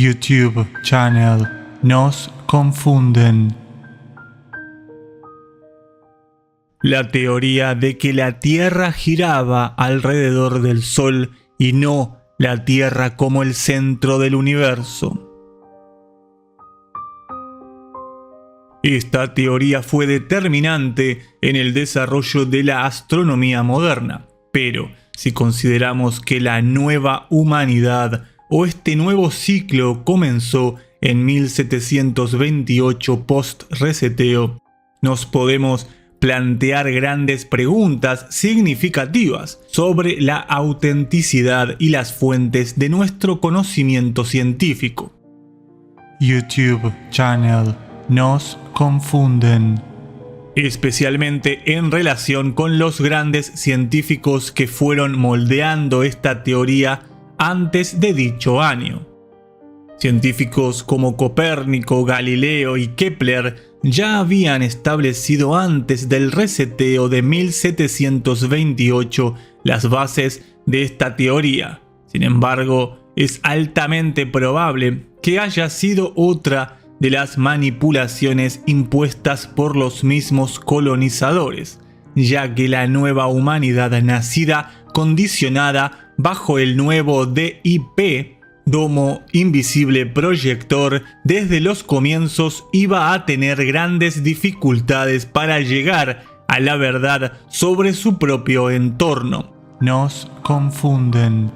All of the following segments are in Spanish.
YouTube channel Nos confunden. La teoría de que la Tierra giraba alrededor del Sol y no la Tierra como el centro del universo. Esta teoría fue determinante en el desarrollo de la astronomía moderna, pero si consideramos que la nueva humanidad o este nuevo ciclo comenzó en 1728 post-reseteo, nos podemos plantear grandes preguntas significativas sobre la autenticidad y las fuentes de nuestro conocimiento científico. YouTube channel Nos confunden. Especialmente en relación con los grandes científicos que fueron moldeando esta teoría antes de dicho año. Científicos como Copérnico, Galileo y Kepler ya habían establecido antes del reseteo de 1728 las bases de esta teoría. Sin embargo, es altamente probable que haya sido otra de las manipulaciones impuestas por los mismos colonizadores, ya que la nueva humanidad nacida condicionada bajo el nuevo DIP, Domo Invisible Proyector, desde los comienzos iba a tener grandes dificultades para llegar a la verdad sobre su propio entorno. Nos confunden.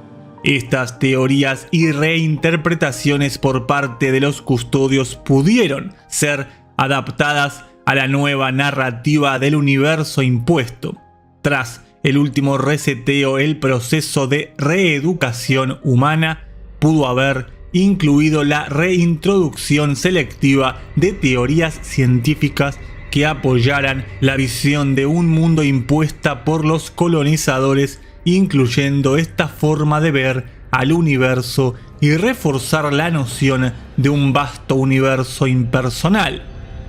Estas teorías y reinterpretaciones por parte de los custodios pudieron ser adaptadas a la nueva narrativa del universo impuesto. Tras el último reseteo, el proceso de reeducación humana pudo haber incluido la reintroducción selectiva de teorías científicas que apoyaran la visión de un mundo impuesta por los colonizadores, incluyendo esta forma de ver al universo y reforzar la noción de un vasto universo impersonal.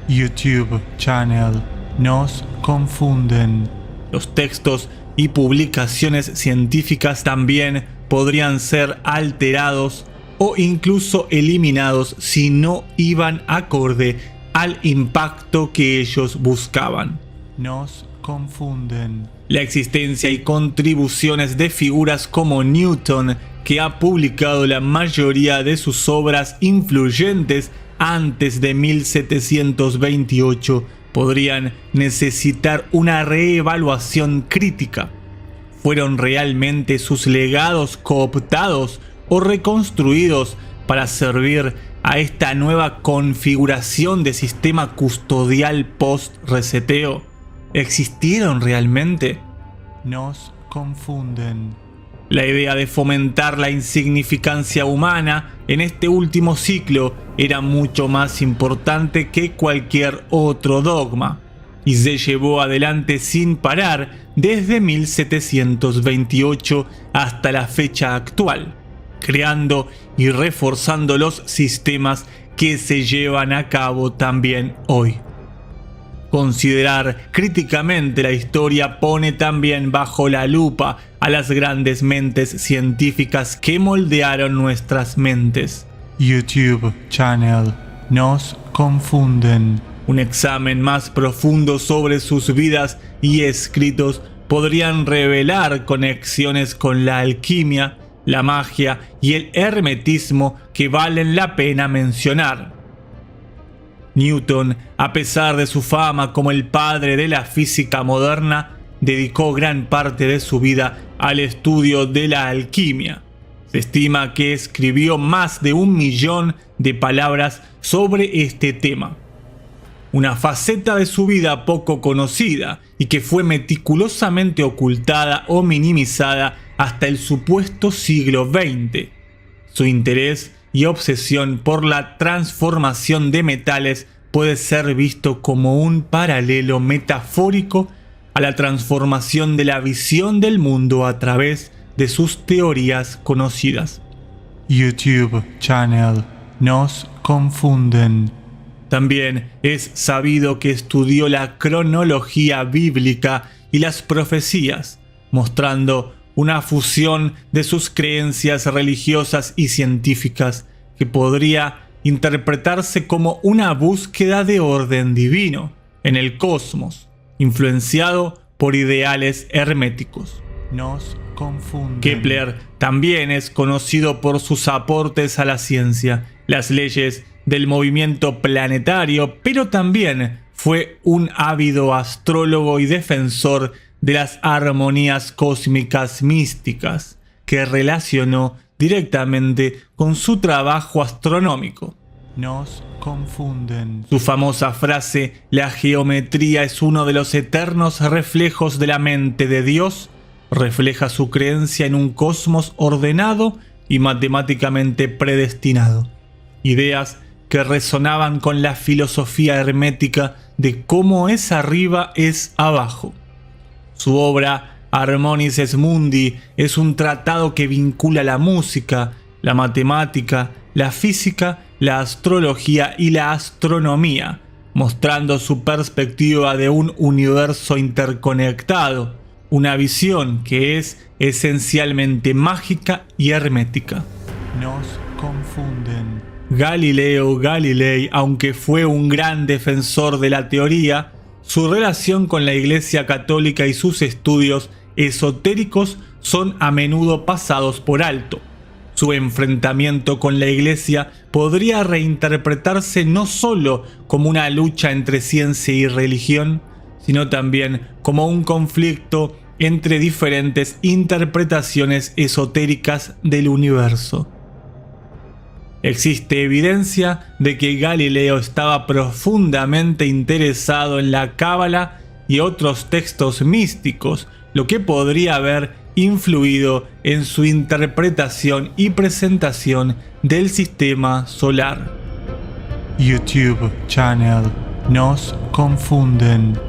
YouTube channel Nos confunden. Los textos y publicaciones científicas también podrían ser alterados o incluso eliminados si no iban acorde al impacto que ellos buscaban. Nos confunden. La existencia y contribuciones de figuras como Newton, que ha publicado la mayoría de sus obras influyentes antes de 1728, podrían necesitar una reevaluación crítica. ¿Fueron realmente sus legados cooptados o reconstruidos para servir a esta nueva configuración de sistema custodial post-reseteo? ¿Existieron realmente? Nos confunden. La idea de fomentar la insignificancia humana en este último ciclo era mucho más importante que cualquier otro dogma, y se llevó adelante sin parar desde 1728 hasta la fecha actual, creando y reforzando los sistemas que se llevan a cabo también hoy. Considerar críticamente la historia pone también bajo la lupa a las grandes mentes científicas que moldearon nuestras mentes. YouTube channel Nos confunden. Un examen más profundo sobre sus vidas y escritos podrían revelar conexiones con la alquimia, la magia y el hermetismo que valen la pena mencionar. Newton, a pesar de su fama como el padre de la física moderna, dedicó gran parte de su vida al estudio de la alquimia. Se estima que escribió más de 1 millón de palabras sobre este tema. Una faceta de su vida poco conocida y que fue meticulosamente ocultada o minimizada hasta el supuesto siglo XX. Su interés y obsesión por la transformación de metales puede ser visto como un paralelo metafórico a la transformación de la visión del mundo a través de sus teorías conocidas. YouTube channel Nos confunden. También es sabido que estudió la cronología bíblica y las profecías, mostrando una fusión de sus creencias religiosas y científicas que podría interpretarse como una búsqueda de orden divino en el cosmos, influenciado por ideales herméticos. Nos confunden. Kepler también es conocido por sus aportes a la ciencia, las leyes del movimiento planetario, pero también fue un ávido astrólogo y defensor de las armonías cósmicas místicas, que relacionó directamente con su trabajo astronómico. Nos confunden. Su famosa frase, la geometría es uno de los eternos reflejos de la mente de Dios, refleja su creencia en un cosmos ordenado y matemáticamente predestinado. Ideas que resonaban con la filosofía hermética de cómo es arriba es abajo. Su obra Harmonices Mundi es un tratado que vincula la música, la matemática, la física, la astrología y la astronomía, mostrando su perspectiva de un universo interconectado, una visión que es esencialmente mágica y hermética. Nos confunden. Galileo Galilei, aunque fue un gran defensor de la teoría, su relación con la Iglesia Católica y sus estudios esotéricos son a menudo pasados por alto. Su enfrentamiento con la Iglesia podría reinterpretarse no solo como una lucha entre ciencia y religión, sino también como un conflicto entre diferentes interpretaciones esotéricas del universo. Existe evidencia de que Galileo estaba profundamente interesado en la Cábala y otros textos místicos, lo que podría haber influido en su interpretación y presentación del sistema solar. YouTube Channel. Nos confunden.